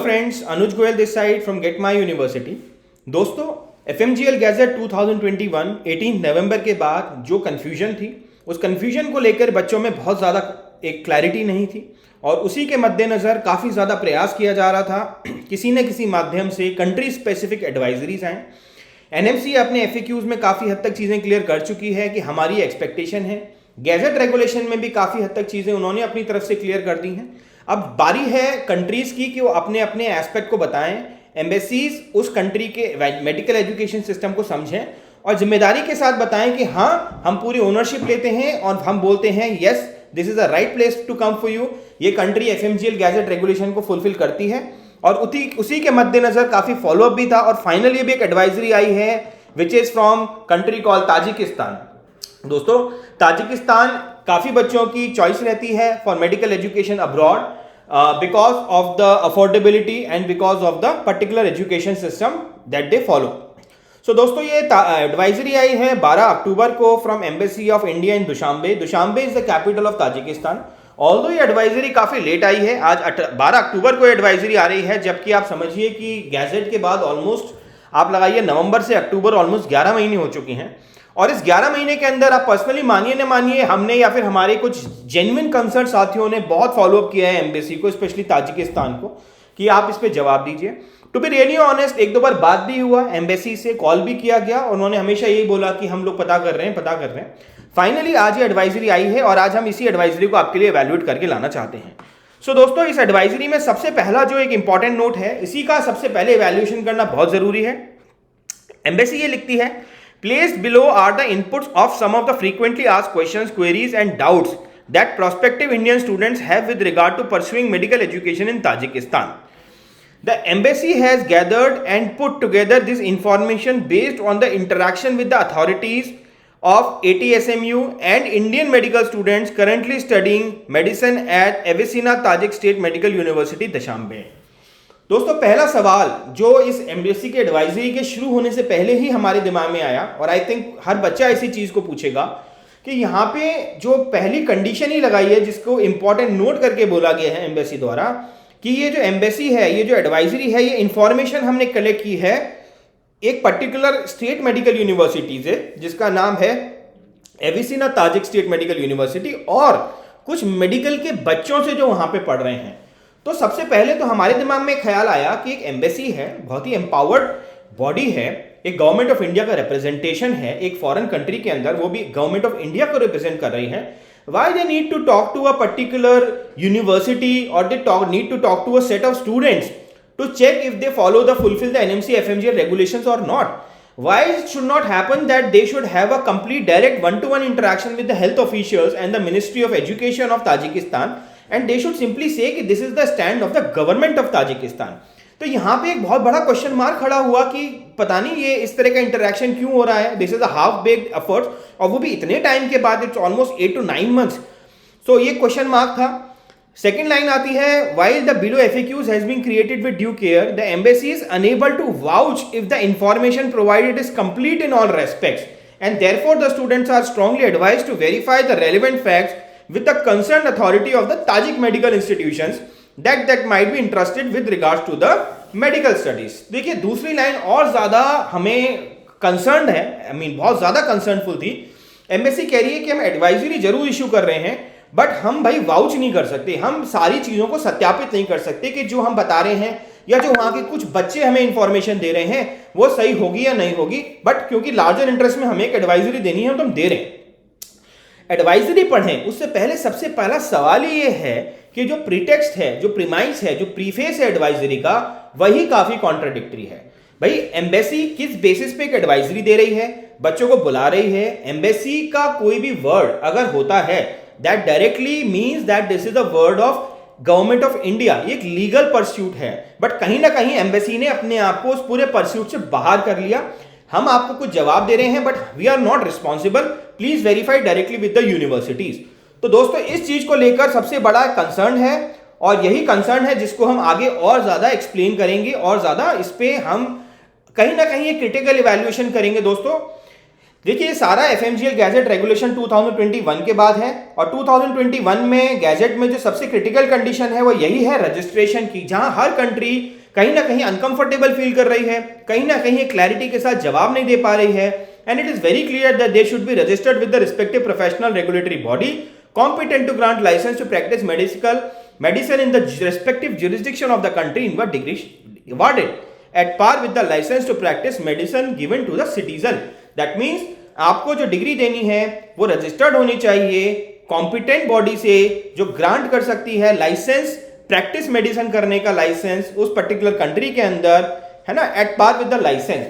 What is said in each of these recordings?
Friends, Anuj Goyal this side from get my university. दोस्तों, FMGL gadget 2021 18 नवंबर के बाद जो कन्फ्यूजन थी, उस कन्फ्यूजन को लेकर बच्चों में बहुत ज़्यादा एक क्लैरिटी नहीं थी और उसी के मद्देनज़र काफ़ी ज़्यादा प्रयास किया जा रहा था किसी न किसी माध्यम से कंट्री स्पेसिफिक एडवाइजरीज आएँ। NMC अपने FAQs में काफ़ी हद तक चीज़ें क्लियर कर चुकी है कि हमारी एक्सपेक्टेशन है। गैजेट रेगुलेशन में भी काफ़ी हद तक चीज़ें उन्होंने अपनी तरफ से क्लियर कर दी हैं। अब बारी है कंट्रीज़ की कि वो अपने अपने एस्पेक्ट को बताएं, एम्बेसीज उस कंट्री के मेडिकल एजुकेशन सिस्टम को समझें और जिम्मेदारी के साथ बताएं कि हाँ, हम पूरी ओनरशिप लेते हैं और हम बोलते हैं yes, this is a right place to come for you. ये कंट्री FMGL गैजेट रेगुलेशन को फुलफिल करती है और उसी के मद्देनजर काफ़ी फॉलोअप भी था और फाइनली भी एक एडवाइजरी आई है which is from country call Tajikistan. दोस्तों, ताजिकिस्तान काफ़ी बच्चों की चॉइस रहती है for medical education abroad because of the affordability and because of the particular education system that they follow. So दोस्तों, ये एडवाइजरी आई है 12 अक्टूबर को from embassy of India in Dushanbe. Dushanbe is the capital of Tajikistan. Although ये advisory काफ़ी late आई है, आज 12 अक्टूबर को एडवाइजरी आ रही है, जबकि आप समझिए कि गैजेट के बाद ऑलमोस्ट आप लगाइए नवंबर से अक्टूबर ऑलमोस्ट 11 महीने हो चुके हैं और इस 11 महीने के अंदर आप पर्सनली मानिए न मानिए, हमने या फिर हमारे कुछ जेन्युइन कंसर्न साथियों ने बहुत फॉलोअप किया है एम्बेसी को, स्पेशली ताजिकिस्तान को, कि आप इस पर जवाब दीजिए। टू बी रियली ऑनेस्ट, एक दो बार बात भी हुआ, एम्बेसी से कॉल भी किया गया, उन्होंने हमेशा यही बोला कि हम लोग पता कर रहे हैं। फाइनली आज ये एडवाइजरी आई है और आज हम इसी एडवाइजरी को आपके लिए एवेल्युएट करके लाना चाहते हैं। सो दोस्तों, इस एडवाइजरी में सबसे पहला जो एक इंपॉर्टेंट नोट है, इसी का सबसे पहले एवेल्युएशन करना बहुत जरूरी है। एम्बेसी ये लिखती है, placed below are the inputs of some of the frequently asked questions, queries and doubts that prospective Indian students have with regard to pursuing medical education in Tajikistan. The embassy has gathered and put together this information based on the interaction with the authorities of ATSMU and Indian medical students currently studying medicine at Avicenna Tajik State Medical University, Dushanbe. दोस्तों, पहला सवाल जो इस embassy के advisory के शुरू होने से पहले ही हमारे दिमाग में आया, और आई थिंक हर बच्चा इसी चीज़ को पूछेगा कि यहाँ पे जो पहली कंडीशन ही लगाई है, जिसको इंपॉर्टेंट नोट करके बोला गया है एम्बेसी द्वारा, कि ये जो एम्बेसी है, ये जो एडवाइजरी है, ये इंफॉर्मेशन हमने कलेक्ट की है एक पर्टिकुलर स्टेट मेडिकल यूनिवर्सिटी से, जिसका नाम है एविसिना ताजिक स्टेट मेडिकल यूनिवर्सिटी, और कुछ मेडिकल के बच्चों से जो वहाँ पे पढ़ रहे हैं। तो सबसे पहले तो हमारे दिमाग में ख्याल आया कि एक एम्बेसी है, बहुत ही एम्पावर्ड बॉडी है, एक गवर्नमेंट ऑफ इंडिया का रिप्रेजेंटेशन है एक फॉरेन कंट्री के अंदर, वो भी गवर्नमेंट ऑफ इंडिया को रिप्रेजेंट कर रही है। Why they need to talk to a particular university और they need to talk to a set of students to check if they follow the fulfil the NMC FMGL regulations or not? Why it should not happen that they should have a complete direct one-to-one interaction with the health officials and the Ministry of Education of Tajikistan, and they should simply say कि this is the stand of the government of Tajikistan. तो यहाँ पे एक बहुत बड़ा question mark खड़ा हुआ कि पता नहीं ये इस तरह का इंटरेक्शन क्यों हो रहा है। This is a half baked effort, और वो भी इतने टाइम के बाद, इट्स ऑलमोस्ट 8 to 9 months. सो ये क्वेश्चन मार्क था। सेकेंड लाइन आती है, while the below FAQs has been created with due care, the embassy is unable to vouch if the information provided is complete in all respects, and therefore the students are strongly advised to verify the relevant facts with the concerned authority of the Tajik medical institutions that might be entrusted with regards to the medical studies. देखिए, दूसरी line और ज़्यादा हमें concern है, बहुत ज़्यादा कंसर्नफुल थी। Embassy कह रही है कि हम एडवाइजरी जरूर इशू कर रहे हैं, बट हम भाई वाउच नहीं कर सकते, हम सारी चीज़ों को सत्यापित नहीं कर सकते कि जो हम बता रहे हैं या जो वहाँ के कुछ बच्चे हमें इंफॉर्मेशन दे रहे हैं वो सही होगी या नहीं होगी। बट क्योंकि लार्जर इंटरेस्ट में हमें एक एडवाइजरी देनी है तो हम दे रहे हैं। एडवाइजरी पढ़ें उससे पहले सबसे पहला सवाल ये है कि जो प्रीटेक्स्ट है, जो प्रीमाइस है, जो प्रीफेस है एडवाइजरी का, वही काफी कॉन्ट्राडिक्टरी है। भाई, एम्बेसी किस बेसिस पे एक एडवाइजरी दे रही है, बच्चों को बुला रही है। एम्बेसी का कोई भी वर्ड अगर होता है, that directly means that this is the word of government of India. ये एक लीगल परस्यूट है, बट कहीं ना कहीं एम्बेसी ने अपने आप को उस पूरे परस्यूट से बाहर कर लिया। हम आपको कुछ जवाब दे रहे हैं, but we are not responsible, please verify directly with the universities. तो दोस्तों, इस चीज को लेकर सबसे बड़ा कंसर्न है, और यही कंसर्न है जिसको हम आगे और ज्यादा एक्सप्लेन करेंगे और ज्यादा इस पे हम कहीं ना कहीं क्रिटिकल इवैल्यूएशन करेंगे। दोस्तों, देखिए ये सारा एफएमजीएल गैजेट रेगुलेशन 2021 के बाद है, और 2021 में गैजेट में जो सबसे क्रिटिकल कंडीशन है वो यही है रजिस्ट्रेशन की, जहां हर कंट्री कहीं ना कहीं अनकंफर्टेबल फील कर रही है, कहीं ना कहीं क्लैरिटी के साथ जवाब नहीं दे पा रही है। And it is very clear that they should be registered with the respective professional regulatory body competent to grant license to practice medicine in the respective jurisdiction of the country in what degree awarded at par with the license to practice medicine given to the citizen. That means आपको जो degree देनी है वो registered होनी चाहिए competent body से, जो grant कर सकती है लाइसेंस, प्रैक्टिस मेडिसिन करने का लाइसेंस उस पर्टिकुलर कंट्री के अंदर, है ना, at par with the licence.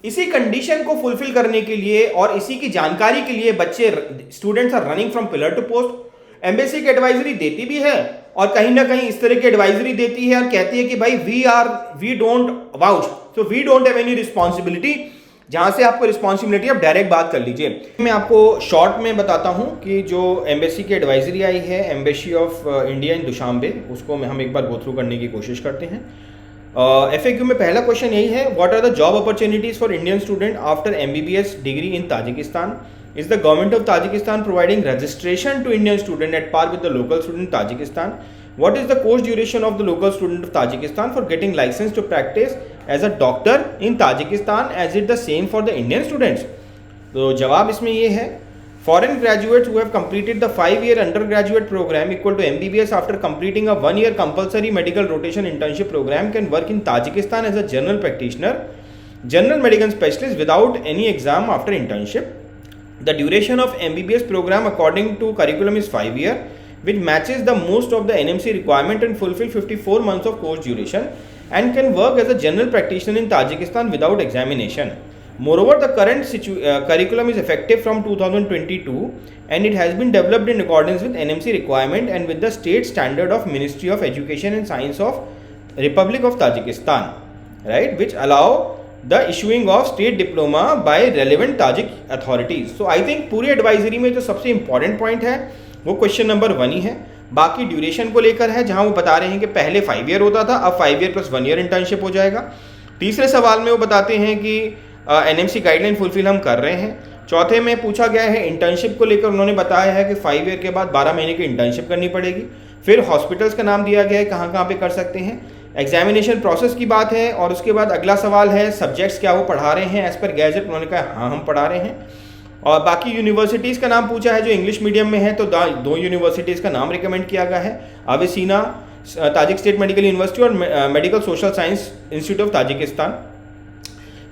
इसी कंडीशन को फुलफिल करने के लिए और इसी की जानकारी के लिए बच्चे students are running from pillar to post. Embassy की एडवाइजरी देती भी है और कहीं ना कहीं इस तरह की एडवाइजरी देती है और कहती है कि भाई we don't vouch, so we don't have any responsibility. जहां से आपको रिस्पॉन्सिबिलिटी, आप डायरेक्ट बात कर लीजिए। मैं आपको शॉर्ट में बताता हूं कि जो एम्बेसी की एडवाइजरी आई है, embassy of India in Dushanbe, उसको हम एक बार गो थ्रू करने की कोशिश करते हैं। FAQ में पहला क्वेश्चन यही है, what are the job opportunities for Indian student after MBBS degree in Tajikistan? Is the government of Tajikistan providing registration to Indian student at par with the local student Tajikistan? What is the course duration of the local student of Tajikistan for getting license to practice as a doctor in Tajikistan? As it the same for the Indian students? तो जवाब इसमें ये है, foreign graduates who have completed the 5-year undergraduate program equal to MBBS after completing a 1-year compulsory medical rotation internship program can work in Tajikistan as a general practitioner, general medical specialist without any exam after internship. The duration of MBBS program according to curriculum is 5 year, which matches the most of the NMC requirement and fulfill 54 months of course duration, and can work as a general practitioner in Tajikistan without examination. Moreover, the current curriculum is effective from 2022 and it has been developed in accordance with NMC requirement and with the state standard of Ministry of Education and Science of Republic of Tajikistan, right, which allow the issuing of state diploma by relevant Tajik authorities. So I think पूरी advisory में जो सबसे important point है वो question number 1 ही है। बाकी duration को लेकर है, जहां वो बता रहे हैं कि पहले 5 ईयर होता था, अब 5 ईयर प्लस 1 ईयर इंटर्नशिप हो जाएगा। तीसरे सवाल में वो बताते हैं कि NMC गाइडलाइन फुलफिल हम कर रहे हैं। चौथे में पूछा गया है इंटर्नशिप को लेकर, उन्होंने बताया है कि 5 ईयर के बाद 12 महीने की इंटर्नशिप करनी पड़ेगी। फिर हॉस्पिटल्स का नाम दिया गया है, कहाँ कहाँ पे कर सकते हैं। एग्जामिनेशन प्रोसेस की बात है, और उसके बाद अगला सवाल है सब्जेक्ट्स क्या वो पढ़ा रहे हैं एज पर गैजेट। उन्होंने कहा हाँ हम पढ़ा रहे हैं। और बाकी यूनिवर्सिटीज़ का नाम पूछा है जो इंग्लिश मीडियम में है, तो 2 यूनिवर्सिटीज़ का नाम रिकमेंड किया गया है, अवेसीना ताजिक स्टेट मेडिकल यूनिवर्सिटी और medical social science institute of Tajikistan.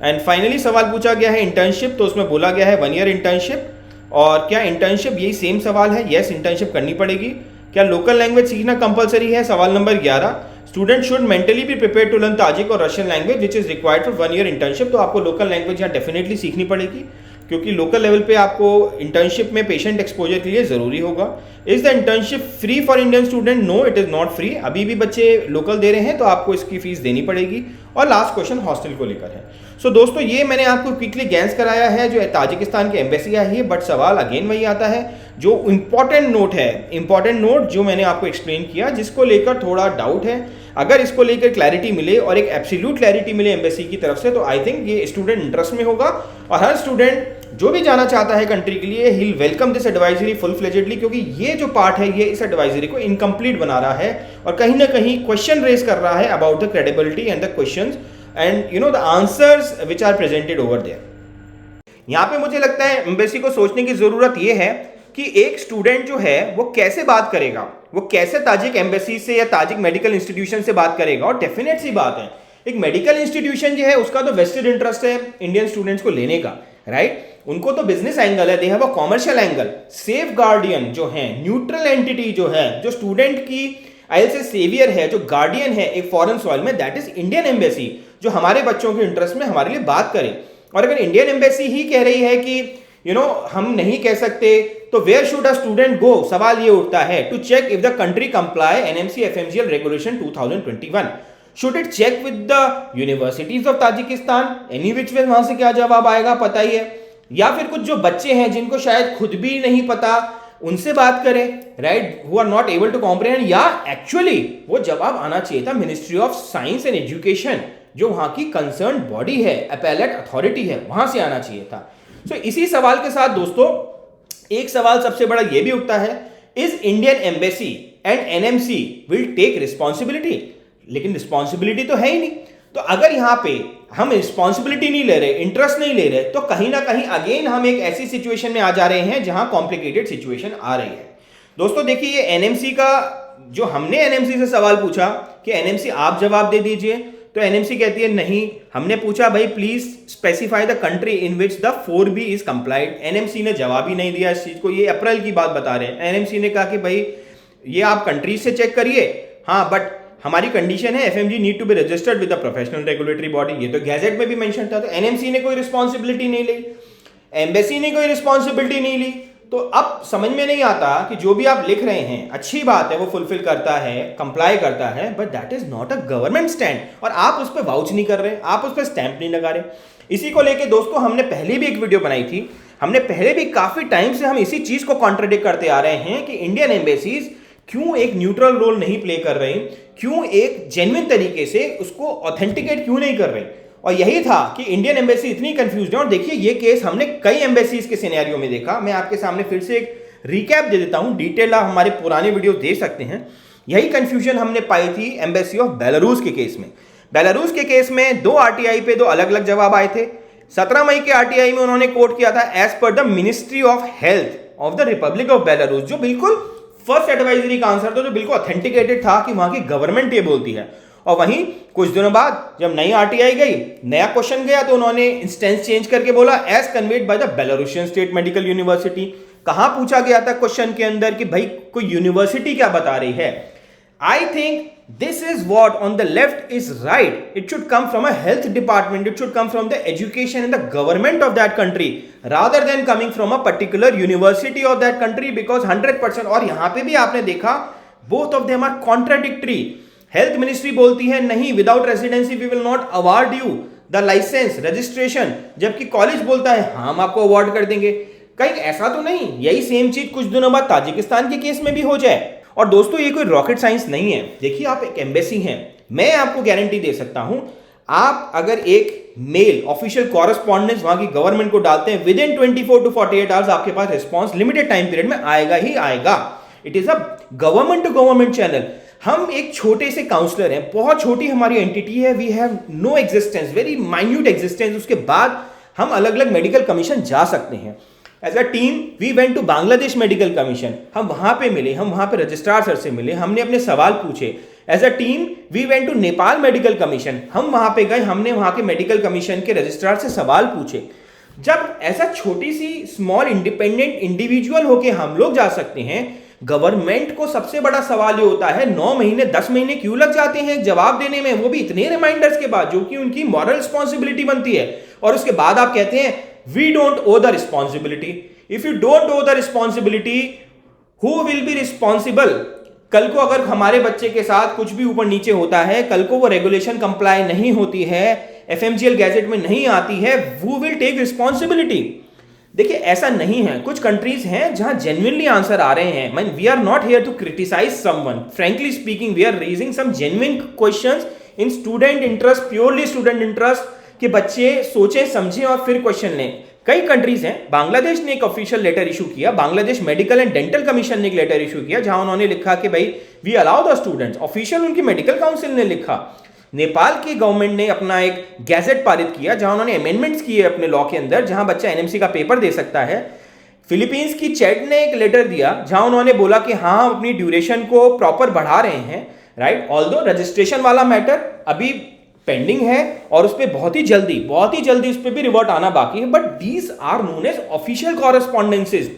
And finally सवाल पूछा गया है इंटर्नशिप, तो उसमें बोला गया है 1 ईयर इंटर्नशिप। और क्या इंटर्नशिप, यही सेम सवाल है, यस इंटर्नशिप करनी पड़ेगी। क्या लोकल लैंग्वेज सीखना कंपलसरी है? सवाल number 11, student should mentally be prepare to learn Tajik और Russian language which is required for 1 year internship. तो आपको लोकल लैंग्वेज यहाँ डेफिनेटली सीखनी पड़ेगी, क्योंकि लोकल लेवल पे आपको इंटर्नशिप में पेशेंट एक्सपोजर के लिए ज़रूरी होगा। Is the internship free for Indian student? No, it is not free. अभी भी बच्चे लोकल दे रहे हैं तो आपको इसकी फीस देनी पड़ेगी। और लास्ट क्वेश्चन हॉस्टल को लेकर है। सो दोस्तों ये मैंने आपको क्विकली गैंस कराया है जो ताजिकिस्तान की एम्बेसी आई है, बट सवाल अगेन वही आता है जो इंपॉर्टेंट नोट है, इंपॉर्टेंट नोट जो मैंने आपको एक्सप्लेन किया, जिसको लेकर थोड़ा डाउट है। अगर इसको लेकर क्लैरिटी मिले और एक एब्सोल्यूट क्लैरिटी मिले एम्बेसी की तरफ से, तो आई थिंक ये स्टूडेंट इंटरेस्ट में होगा और हर स्टूडेंट जो भी जाना चाहता है कंट्री के लिए, he will welcome this advisory full फ्लेजेडली, क्योंकि ये जो पार्ट है ये इस एडवाइजरी को इनकम्प्लीट बना रहा है और कहीं ना कहीं क्वेश्चन रेज कर रहा है about the credibility and the questions and you know the answers which are presented over there. यहाँ पे मुझे लगता है एम्बेसी को सोचने की जरूरत ये है कि एक स्टूडेंट जो है वो कैसे बात करेगा, वो कैसे ताजिक एम्बेसी से या ताजिक मेडिकल इंस्टीट्यूशन से बात करेगा। और डेफिनेट सी बात है, एक मेडिकल इंस्टीट्यूशन जो है उसका तो वेस्टेड इंटरेस्ट है इंडियन स्टूडेंट्स को लेने का, राइट। उनको तो बिजनेस एंगल है, they have a commercial angle. Safe guardian जो है, न्यूट्रल एंटिटी जो है, जो स्टूडेंट की आई से सेवियर है, जो गार्डियन है एक फॉरेन सॉइल में, दैट इज इंडियन एम्बेसी, जो हमारे बच्चों के इंटरेस्ट में हमारे लिए बात करे। और अगर इंडियन एम्बेसी ही कह रही है कि हम नहीं कह सकते, तो where should a student go? सवाल ये उठता है to check if the country comply NMC FMGL regulation 2021। Should it check with the universities of Tajikistan? Any which way वहां से क्या जवाब आएगा पता ही है। या फिर कुछ जो बच्चे हैं जिनको शायद खुद भी नहीं पता, उनसे बात करें, right, who are not able to comprehend. या एक्चुअली वो जवाब आना चाहिए था ministry of science and education, जो वहां की कंसर्न बॉडी है, अपेलेट अथॉरिटी है, वहां से आना चाहिए था। इसी सवाल के साथ दोस्तों एक सवाल सबसे बड़ा यह भी उठता है, is Indian embassy and NMC will take responsibility? लेकिन रिस्पॉन्सिबिलिटी तो है ही नहीं। तो अगर यहां पे हम रिस्पॉन्सिबिलिटी नहीं ले रहे, इंटरेस्ट नहीं ले रहे, तो कहीं ना कहीं अगेन हम एक ऐसी सिचुएशन में आ जा रहे हैं जहां कॉम्प्लिकेटेड सिचुएशन आ रही है। दोस्तों देखिए, ये एनएमसी का जो हमने एनएमसी से सवाल पूछा कि एनएमसी आप जवाब दे दीजिए, तो एनएमसी कहती है नहीं। हमने पूछा भाई please specify the country in which the 4B is complied, NMC ने जवाब ही नहीं दिया इस चीज को। ये अप्रैल की बात बता रहे हैं। एनएमसी ने कहा कि भाई ये आप कंट्रीज से चेक करिए, हाँ बट हमारी कंडीशन है FMG need to be registered with the professional regulatory body. ये तो गैजेट में भी मेंशन था। तो एनएमसी ने कोई रिस्पॉन्सिबिलिटी नहीं ली, एम्बेसी ने कोई रिस्पॉन्सिबिलिटी नहीं ली। तो अब समझ में नहीं आता कि जो भी आप लिख रहे हैं अच्छी बात है, वो फुलफिल करता है, कंप्लाई करता है, but that is not a government stand, और आप उस पर वाउच नहीं कर रहे, आप उस पर स्टैंप नहीं लगा रहे। इसी को लेके दोस्तों हमने पहले भी एक वीडियो बनाई थी, हमने पहले भी काफी टाइम से हम इसी चीज को कॉन्ट्रडिक्ट करते आ रहे हैं कि इंडियन एम्बेसीज क्यों एक न्यूट्रल रोल नहीं प्ले कर रही, क्यों एक जेन्युइन तरीके से उसको ऑथेंटिकेट क्यों नहीं कर रही। और यही था कि इंडियन एम्बेसी इतनी कंफ्यूज है। और देखिए ये केस हमने कई एम्बेसीज के सिनेरियो में देखा। मैं आपके सामने फिर से एक रिकैप दे देता हूं, डिटेल आप हमारे पुराने वीडियो देख सकते हैं। यही कंफ्यूजन हमने पाई थी एम्बेसी ऑफ बेलारूस के केस में। बेलारूस के केस में 2 आरटीआई पे 2 अलग अलग जवाब आए थे। 17 मई के आरटीआई में उन्होंने कोट किया था as per the ministry of health of the republic of Belarus, जो बिल्कुल फर्स्ट एडवाइजरी का आंसर था, जो बिल्कुल ऑथेंटिकेटेड था कि वहां की गवर्नमेंट ये बोलती है। और वहीं कुछ दिनों बाद जब नई आरटीआई गई, नया क्वेश्चन गया, तो उन्होंने इंस्टेंस चेंज करके बोला as conveyed by the Belarusian state medical university. कहां पूछा गया था क्वेश्चन के अंदर कि भाई कोई यूनिवर्सिटी क्या बता रही है। I think this is what on the left is right. It should come from a health department, it should come from the education in the government of that country rather than coming from a particular university of that country, because 100%। और यहां पे भी आपने देखा both of them are contradictory. Health ministry बोलती है नहीं, without residency we will not award you the licence registration, जबकि कॉलेज बोलता है हाँ हम आपको अवार्ड कर देंगे। कहीं ऐसा तो नहीं यही सेम चीज कुछ दिनों बाद ताजिकिस्तान के केस में भी हो जाए। और दोस्तों ये कोई रॉकेट साइंस नहीं है। देखिए आप एक एम्बेसी हैं, मैं आपको गारंटी दे सकता हूं, आप अगर एक मेल ऑफिशियल कॉरेस्पॉन्डेंस वहां की गवर्नमेंट को डालते हैं, विद इन 24 to 48 आवर्स आपके पास रिस्पॉन्स लिमिटेड टाइम पीरियड में आएगा ही आएगा। It is a government to government channel. हम एक छोटे से काउंसलर हैं, बहुत छोटी हमारी एंटिटी है, we have no existence, very minute existence. उसके बाद हम अलग अलग मेडिकल कमीशन जा सकते हैं। As a team we went to Bangladesh medical commission, हम वहां पे मिले, हम वहां पे रजिस्ट्रार सर से मिले, हमने अपने सवाल पूछे। As a team we went to Nepal medical commission, हम वहां पे गए, हमने वहां के मेडिकल कमीशन के रजिस्ट्रार से सवाल पूछे। जब ऐसा छोटी सी स्मॉल इंडिपेंडेंट इंडिविजुअल होके हम लोग जा सकते हैं, गवर्नमेंट को सबसे बड़ा सवाल ये होता है 9 महीने 10 महीने क्यों लग जाते हैं जवाब देने में, वो भी इतने रिमाइंडर्स के बाद, जो कि उनकी मॉरल रिस्पॉन्सिबिलिटी बनती है। और उसके बाद आप कहते हैं we don't owe the responsibility. If you don't owe the responsibility, who will be responsible? कल को अगर हमारे बच्चे के साथ कुछ भी ऊपर नीचे होता है, कल को वो रेगुलेशन कंप्लाई नहीं होती है, एफएमजीएल गैजेट में नहीं आती है, हु विल टेक रिस्पॉन्सिबिलिटी? देखिए ऐसा नहीं है। कुछ कंट्रीज हैं जहां जेन्युइनली आंसर आ रहे हैं। We are not here to criticise someone, frankly speaking we are raising some genuine questions in student interest, purely student interest, कि बच्चे सोचें समझें और फिर क्वेश्चन लें। कई कंट्रीज हैं, बांग्लादेश ने एक ऑफिशियल लेटर इशू किया, Bangladesh medical and dental commission ने एक लेटर इशू किया, जहां उन्होंने लिखा कि भाई we allow the students, official उनकी मेडिकल काउंसिल ने लिखा। नेपाल की गवर्नमेंट ने अपना एक गैजेट पारित किया जहां उन्होंने अमेंडमेंट्स किए अपने लॉ के अंदर, जहां बच्चा एनएमसी का पेपर दे सकता है। फिलीपींस की चैट ने एक लेटर दिया जहां उन्होंने बोला कि हाँ हम अपनी ड्यूरेशन को प्रॉपर बढ़ा रहे हैं, राइट। ऑल्दो रजिस्ट्रेशन वाला मैटर अभी पेंडिंग है और उस पर बहुत ही जल्दी उस पर भी रिवर्ट आना बाकी है, but these are known as official correspondences.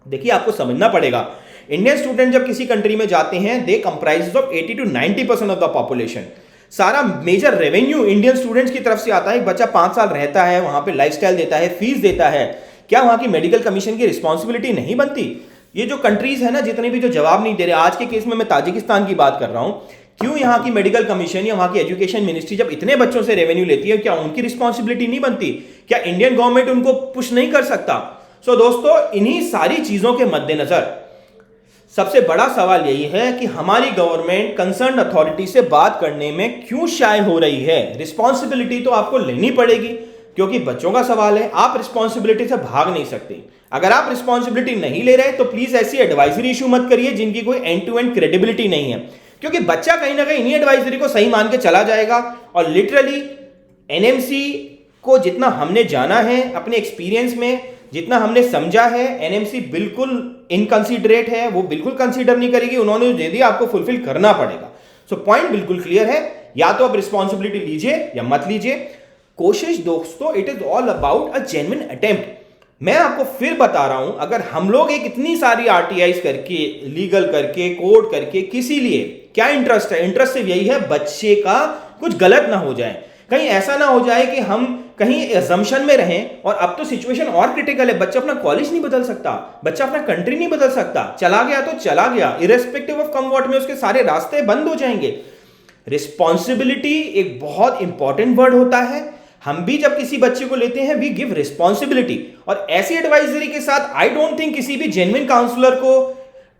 देखिए आपको समझना पड़ेगा, इंडियन स्टूडेंट जब किसी कंट्री में जाते हैं, they comprise of 80 to 90% of the population. सारा मेजर रेवेन्यू इंडियन स्टूडेंट्स की तरफ से आता है। एक बच्चा 5 साल रहता है, वहां पे लाइफस्टाइल देता है, फीस देता है, क्या वहां की मेडिकल कमीशन की रिस्पॉन्सिबिलिटी नहीं बनती? ये जो कंट्रीज है ना, जितने भी जो जवाब नहीं दे रहे, आज के केस में मैं ताजिकिस्तान की बात कर रहा हूं, क्यों यहाँ की मेडिकल कमीशन या वहां की एजुकेशन मिनिस्ट्री जब इतने बच्चों से रेवेन्यू लेती है, क्या उनकी रिस्पॉन्सिबिलिटी नहीं बनती? क्या इंडियन गवर्नमेंट उनको पुश नहीं कर सकता? सो दोस्तों, इन्हीं सारी चीजों के मद्देनजर सबसे बड़ा सवाल यही है कि हमारी गवर्नमेंट कंसर्न अथॉरिटी से बात करने में क्यों शाय हो रही है। रिस्पॉन्सिबिलिटी तो आपको लेनी पड़ेगी, क्योंकि बच्चों का सवाल है, आप रिस्पॉन्सिबिलिटी से भाग नहीं सकते। अगर आप रिस्पॉन्सिबिलिटी नहीं ले रहे तो प्लीज ऐसी एडवाइजरी इशू मत करिए जिनकी कोई एंड टू एंड क्रेडिबिलिटी नहीं है, क्योंकि बच्चा कहीं ना कहीं इन्हीं एडवाइजरी को सही मान के चला जाएगा। और लिटरली एनएमसी को जितना हमने जाना है अपने एक्सपीरियंस में, जितना हमने समझा है, एनएमसी बिल्कुल इनकंसीडरेट है, वो बिल्कुल कंसीडर नहीं करेगी। उन्होंने जो दे दिया आपको फुलफिल करना पड़ेगा। सो पॉइंट बिल्कुल क्लियर है, या तो आप रिस्पॉन्सिबिलिटी लीजिए या मत लीजिए। कोशिश दोस्तों, it is all about a genuine attempt. मैं आपको फिर बता रहा हूं, अगर हम लोग एक इतनी सारी आरटीआईज करके, लीगल करके, कोर्ट करके, किसी लिए क्या इंटरेस्ट है? इंटरेस्ट सिर्फ यही है बच्चे का कुछ गलत ना हो जाए, कहीं ऐसा ना हो जाए कि हम कहीं एजम्पशन में रहें। और अब तो सिचुएशन और क्रिटिकल है, बच्चा अपना कॉलेज नहीं बदल सकता, बच्चा अपना कंट्री नहीं बदल सकता, चला गया तो चला गया, इरेस्पेक्टिव ऑफ कम व्हाट में उसके सारे रास्ते बंद हो जाएंगे। रिस्पॉन्सिबिलिटी एक बहुत इंपॉर्टेंट वर्ड होता है। हम भी जब किसी बच्चे को लेते हैं वी गिव रिस्पॉन्सिबिलिटी, और ऐसी एडवाइजरी के साथ आई डोंट थिंक किसी भी जेन्युइन काउंसलर को,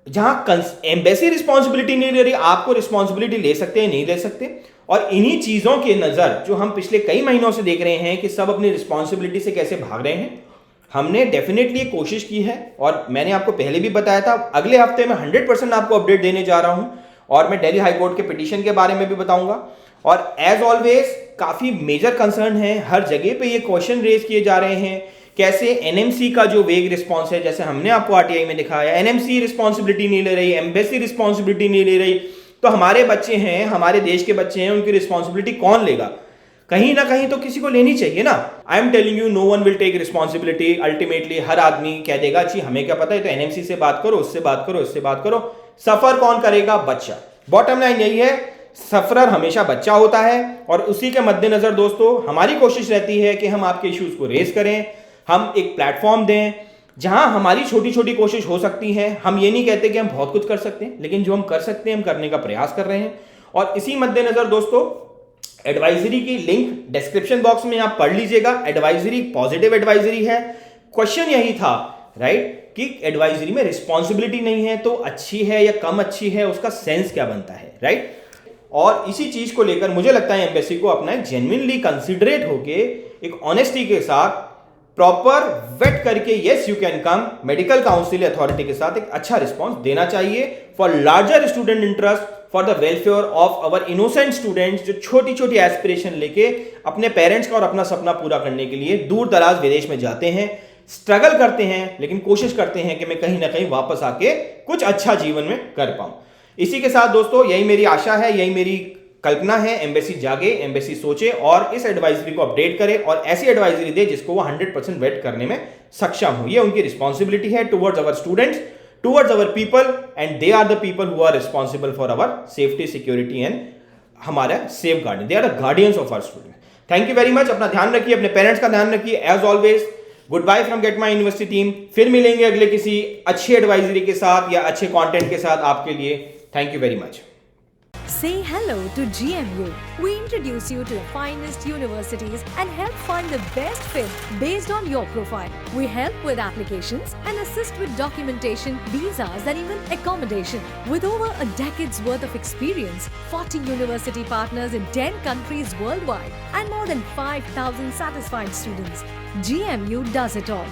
जहां एम्बेसी रिस्पॉन्सिबिलिटी नहीं ले रही, आपको रिस्पॉन्सिबिलिटी ले सकते हैं, नहीं ले सकते। और इन्हीं चीजों के नजर जो हम पिछले कई महीनों से देख रहे हैं कि सब अपनी रिस्पॉन्सिबिलिटी से कैसे भाग रहे हैं, हमने डेफिनेटली कोशिश की है। और मैंने आपको पहले भी बताया था, अगले हफ्ते में 100% आपको अपडेट देने जा रहा हूं, और मैं दिल्ली हाईकोर्ट के पिटीशन के बारे में भी बताऊंगा। और एज ऑलवेज काफी मेजर कंसर्न है, हर जगह पे ये क्वेश्चन रेज किए जा रहे हैं, कैसे एनएमसी का जो वेग रिस्पॉन्स है, जैसे हमने आपको आरटीआई में दिखाया, एनएमसी रिस्पॉन्सिबिलिटी नहीं ले रही, एम्बेसी रिस्पॉन्सिबिलिटी नहीं ले रही, तो हमारे बच्चे हैं, हमारे देश के बच्चे हैं, उनकी रिस्पॉन्सिबिलिटी कौन लेगा? कहीं ना कहीं तो किसी को लेनी चाहिए ना। I am telling you, no one will take responsibility. Ultimately हर आदमी कह देगा जी हमें क्या पता है, तो एनएमसी से बात करो, उससे बात करो, इससे बात करो। सफर कौन करेगा? बच्चा। बॉटम लाइन यही है, सफरर हमेशा बच्चा होता है। और उसी के मद्देनजर दोस्तों हमारी कोशिश रहती है कि हम आपके इश्यूज को रेज करें, हम एक प्लेटफॉर्म दें जहां हमारी छोटी छोटी कोशिश हो सकती है। हम ये नहीं कहते कि हम बहुत कुछ कर सकते हैं, लेकिन जो हम कर सकते हैं हम करने का प्रयास कर रहे हैं। और इसी मद्देनजर दोस्तों एडवाइजरी की लिंक डिस्क्रिप्शन बॉक्स में आप पढ़ लीजिएगा। एडवाइजरी पॉजिटिव एडवाइजरी है। क्वेश्चन यही था राइट कि एडवाइजरी में रिस्पॉन्सिबिलिटी नहीं है तो अच्छी है या कम अच्छी है, उसका सेंस क्या बनता है, राइट। और इसी चीज को लेकर मुझे लगता है एम्बेसी को अपना एक जेन्युइनली कंसिडरेट होके, एक ऑनेस्टी के साथ, प्रॉपर वेट करके yes you can come medical council authority के साथ एक अच्छा रिस्पॉन्स देना चाहिए for larger student interest, for the welfare of our innocent students, जो छोटी छोटी एस्पिरेशन लेके अपने पेरेंट्स का और अपना सपना पूरा करने के लिए दूर दराज विदेश में जाते हैं, स्ट्रगल करते हैं, लेकिन कोशिश करते हैं कि मैं कहीं ना कहीं वापस आके कुछ अच्छा जीवन में कर पाऊं। इसी के साथ दोस्तों यही मेरी आशा है, यही मेरी कल्पना है, एम्बेसी जागे, एम्बेसी सोचे और इस एडवाइजरी को अपडेट करे और ऐसी एडवाइजरी दे जिसको वो 100% वेट करने में सक्षम हो। ये उनकी रिस्पॉन्सिबिलिटी है towards our students, towards our people, and they are the people who are responsible for our safety, security and हमारा safe garden. They are the guardians of our student. Thank you very much. अपना ध्यान रखिए, अपने parents का ध्यान रखिए। As always goodbye from get my university team. फिर मिलेंगे अगले किसी अच्छी एडवाइजरी के साथ या अच्छे कंटेंट के साथ आपके लिए। Thank you very much. Say hello to GMU. We introduce you to the finest universities and help find the best fit based on your profile. We help with applications and assist with documentation, visas and even accommodation. With over a decade's worth of experience, 40 university partners in 10 countries worldwide and more than 5,000 satisfied students, GMU does it all.